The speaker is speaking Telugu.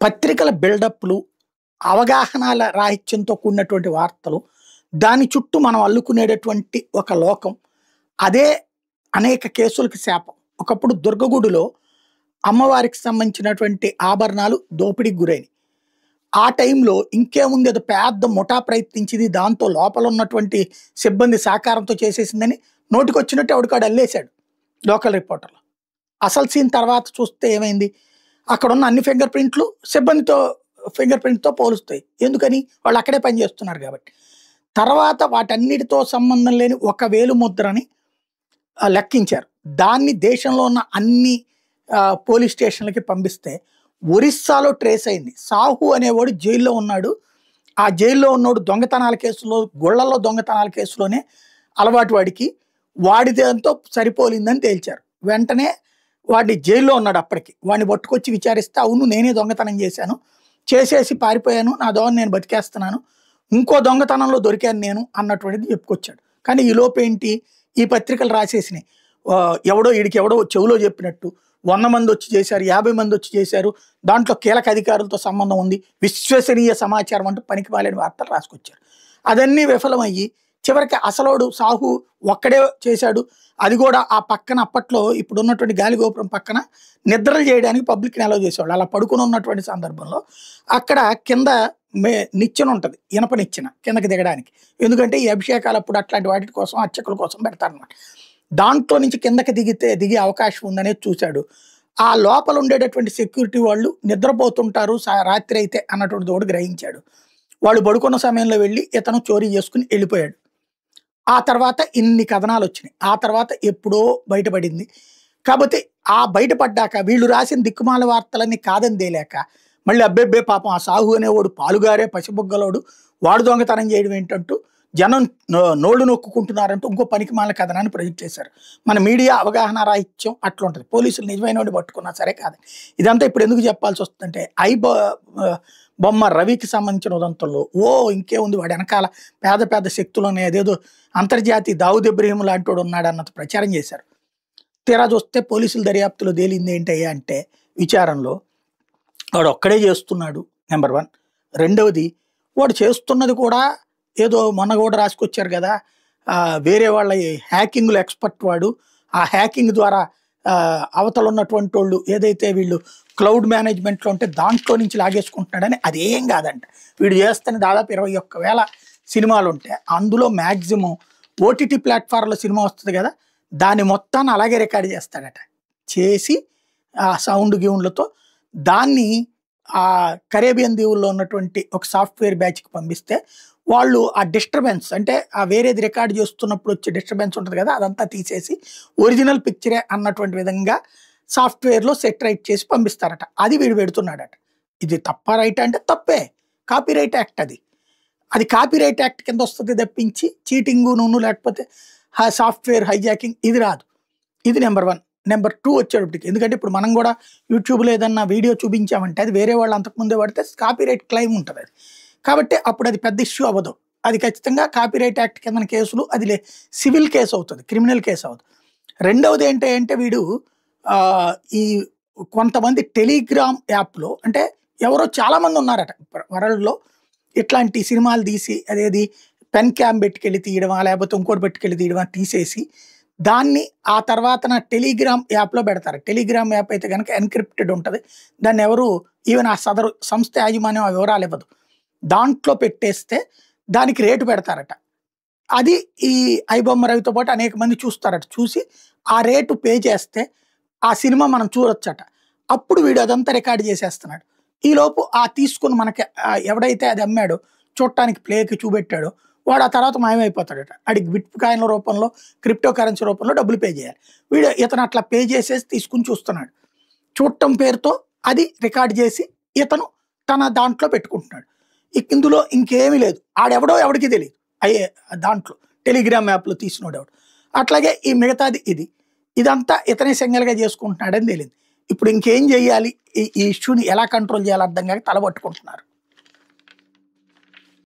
పత్రికల బిల్డప్‌లు, అవగాహనల రాహిత్యంతో కూడినటువంటి వార్తలు, దాని చుట్టూ మనం అల్లుకునేటటువంటి ఒక లోకం. అదే అనేక కేసులకి శాపం. ఒకప్పుడు దుర్గగుడిలో అమ్మవారికి సంబంధించినటువంటి ఆభరణాలు దోపిడీకి గురైనయి. ఆ టైంలో ఇంకేముంది ఏదో పెద్ద ముఠా ప్రయత్నించింది. దాంతో లోపల ఉన్నటువంటి సిబ్బంది సహకారంతో చేసేసిందని నోటికొచ్చినట్టు ఎవడికాడు అల్లేశాడు లోకల్ రిపోర్టర్లు. అసలు సీన్ తర్వాత చూస్తే ఏమైంది? అక్కడున్న అన్ని ఫింగర్ ప్రింట్లు సిబ్బందితో ఫింగర్ ప్రింట్‌తో పోలుస్తాయి. ఎందుకని? వాళ్ళు అక్కడే పని చేస్తున్నారు కాబట్టి. తర్వాత వాటన్నిటితో సంబంధం లేని ఒక వేలు ముద్రని లెక్కించారు. దాన్ని దేశంలో ఉన్న అన్ని పోలీస్ స్టేషన్‌లకి పంపిస్తే ఒరిస్సాలో ట్రేస్ అయింది. సాహు అనేవాడు జైల్లో ఉన్నాడు. ఆ జైల్లో ఉన్నోడు దొంగతనాల కేసులో, గుళ్ళల్లో దొంగతనాల కేసులోనే అలవాటు వాడికి. వాడిదంతో సరిపోలిందని తేల్చారు. వెంటనే వాడిని జైల్లో ఉన్నాడు అప్పటికి. వాడిని పట్టుకొచ్చి విచారిస్తే, అవును నేనే దొంగతనం చేశాను. చేసేసి పారిపోయాను. నా దోవన నేను బతికేస్తున్నాను. ఇంకో దొంగతనంలో దొరికాను నేను అన్నటువంటిది చెప్పుకొచ్చాడు. కానీ ఈలోపు ఏంటి? ఈ పత్రికలు రాసేసినాయి. ఎవడో ఈడికెవడో చెవులో చెప్పినట్టు 100 మంది వచ్చి చేశారు, 50 మంది వచ్చి చేశారు, దాంట్లో కీలక అధికారులతో సంబంధం ఉంది, విశ్వసనీయ సమాచారం అంటూ పనికిమాలిన వార్తలు రాసుకొచ్చారు. అదన్నీ విఫలమయ్యి చివరికి అసలోడు సాహు ఒక్కడే చేశాడు. అది కూడా ఆ పక్కన అప్పట్లో ఇప్పుడున్నటువంటి గాలిగోపురం పక్కన నిద్రలు చేయడానికి పబ్లిక్‌ని అలౌ చేసేవాళ్ళు. అలా పడుకొని ఉన్నటువంటి సందర్భంలో అక్కడ కింద నిచ్చెన ఉంటది. ఇనప నిచ్చెన కిందకి దిగడానికి. ఎందుకంటే ఈ అభిషేకాలప్పుడు అట్లాంటి వాటి కోసం అర్చకుల కోసం పెడతారనమాట. దాంట్లో నుంచి కిందకి దిగే అవకాశం ఉందనేది చూశాడు. ఆ లోపల ఉండేటటువంటి సెక్యూరిటీ వాళ్ళు నిద్రపోతుంటారు రాత్రి అయితే అన్నటువంటిది ఒకటి గ్రహించాడు. వాళ్ళు పడుకున్న సమయంలో వెళ్ళి ఇతను చోరీ చేసుకుని వెళ్ళిపోయాడు. ఆ తర్వాత ఇన్ని కథనాలు వచ్చినాయి. ఆ తర్వాత ఎప్పుడో బయటపడింది. కాకపోతే ఆ బయటపడ్డాక వీళ్ళు రాసిన దిక్కుమాల వార్తలన్నీ కాదని తేలాక మళ్ళీ అబ్బెబ్బే పాపం ఆ సాహు అనేవాడు పాలుగారే పసిబొగ్గలోడు, వాడు దొంగతనం చేయడం ఏంటంటూ జనం నోళ్ళు నొక్కుకుంటున్నారంటూ ఇంకో పనికిమాల కథనాన్ని ప్రొజెక్ట్ చేశారు. మన మీడియా అవగాహన రాహిత్యం అట్లుంటది. పోలీసులు నిజమైన వాడిని పట్టుకున్నా సరే కాదు. ఇదంతా ఇప్పుడు ఎందుకు చెప్పాల్సి వస్తుందంటే బొమ్మ రవికి సంబంధించిన ఉదంతంలో ఇంకేముంది వాడు వెనకాల పేద పేద శక్తులు ఉన్నాయి, అదేదో అంతర్జాతీయ దావుద్ ఇబ్రహీం లాంటి వాడు ఉన్నాడు అన్నది ప్రచారం చేశారు. తీరా చూస్తే పోలీసుల దర్యాప్తులో తేలింది ఏంటయ్యా అంటే, విచారణలో వాడు ఒక్కడే చేస్తున్నాడు నెంబర్ 1. రెండవది వాడు చేస్తున్నది కూడా ఏదో మొన్న కూడా రాసుకొచ్చారు కదా, వేరే వాళ్ళ హ్యాకింగ్లో ఎక్స్పర్ట్ వాడు. ఆ హ్యాకింగ్ ద్వారా అవతల ఉన్నటువంటి వాళ్ళు ఏదైతే వీళ్ళు క్లౌడ్ మేనేజ్మెంట్లో ఉంటే దాంట్లో నుంచి లాగేసుకుంటున్నాడని. అదేం కాదంట. వీడు చేస్తున్న దాదాపు 21,000 సినిమాలు ఉంటే అందులో మ్యాక్సిమం ఓటీటీ ప్లాట్ఫామ్లో సినిమా వస్తుంది కదా, దాన్ని మొత్తాన్ని అలాగే రికార్డ్ చేస్తాడట. చేసి ఆ సౌండ్ గీవుండ్లతో దాన్ని ఆ కరేబియన్ దీవుల్లో ఉన్నటువంటి ఒక సాఫ్ట్వేర్ బ్యాచ్కి పంపిస్తే వాళ్ళు ఆ డిస్టర్బెన్స్ అంటే ఆ వేరేది రికార్డ్ చేస్తున్నప్పుడు వచ్చే డిస్టర్బెన్స్ ఉంటుంది కదా, అదంతా తీసేసి ఒరిజినల్ పిక్చరే అన్నటువంటి విధంగా సాఫ్ట్వేర్లో సెట్ రైట్ చేసి పంపిస్తారట. అది వీడు పెడుతున్నాడట. ఇది తప్ప రైట్ అంటే తప్పే. కాపీరైట్ యాక్ట్ అది. అది కాపీరైట్ యాక్ట్ కింద వస్తుంది తప్పించి చీటింగు లేకపోతే సాఫ్ట్వేర్ హైజాకింగ్ ఇది రాదు. ఇది నెంబర్ 1. నెంబర్ 2 వచ్చేటప్పటికి, ఎందుకంటే ఇప్పుడు మనం కూడా యూట్యూబ్లో ఏదన్నా వీడియో చూపించామంటే అది వేరే వాళ్ళు అంతకుముందే పడితే కాపీరైట్ క్లెయిమ్ ఉంటుంది అది. కాబట్టి అప్పుడు అది పెద్ద ఇష్యూ అవ్వదు. అది ఖచ్చితంగా కాపీరైట్ యాక్ట్ కింద కేసులు అది సివిల్ కేసు అవుతుంది, క్రిమినల్ కేసు అవ్వదు. రెండవది ఏంటంటే వీడు ఈ కొంతమంది టెలిగ్రామ్ యాప్లో అంటే ఎవరో చాలామంది ఉన్నారట వరల్డ్లో ఇట్లాంటి సినిమాలు తీసి అదేది పెన్ క్యామ్ పెట్టుకెళ్ళి తీయడమా లేకపోతే ఇంకోటి పెట్టుకెళ్ళి తీయడమా తీసేసి దాన్ని ఆ తర్వాత టెలిగ్రామ్ యాప్లో పెడతారు. టెలిగ్రామ్ యాప్ అయితే కనుక ఎన్క్రిప్టెడ్ ఉంటుంది. దాన్ని ఎవరు ఈవెన్ ఆ సదరు సంస్థ యాజమాన్యం ఆ వివరాలు ఇవ్వదు. దాంట్లో పెట్టేస్తే దానికి రేటు పెడతారట. అది ఈ ఐబొమ్మ రవితో పాటు అనేక మంది చూస్తారట. చూసి ఆ రేటు పే చేస్తే ఆ సినిమా మనం చూడొచ్చట. అప్పుడు వీడు అదంతా రికార్డ్ చేసేస్తున్నాడు. ఈలోపు ఆ తీసుకుని మనకి ఎవడైతే అది అమ్మాడో చూడటానికి ప్లేకి చూపెట్టాడో వాడు ఆ తర్వాత మాయమైపోతాడట. అడిగి బిట్ కాయిన్ల రూపంలో క్రిప్టో కరెన్సీ రూపంలో డబ్బులు పే చేయాలి. ఇతను అట్లా పే చేసేసి తీసుకుని చూస్తున్నాడు. చూడటం పేరుతో అది రికార్డ్ చేసి ఇతను తన దాంట్లో పెట్టుకుంటున్నాడు. ఇందులో ఇంకేమీ లేదు. ఆడెవడో ఎవడికి తెలియదు. దాంట్లో టెలిగ్రామ్ యాప్లో తీసినోడు ఎవడు. అట్లాగే ఈ మిగతాది ఇదంతా ఇతనే సింగల్గా చేసుకుంటున్నాడని తెలియదు. ఇప్పుడు ఇంకేం చేయాలి, ఈ ఇష్యూని ఎలా కంట్రోల్ చేయాలి అర్థం కాక తలబట్టుకుంటున్నారు.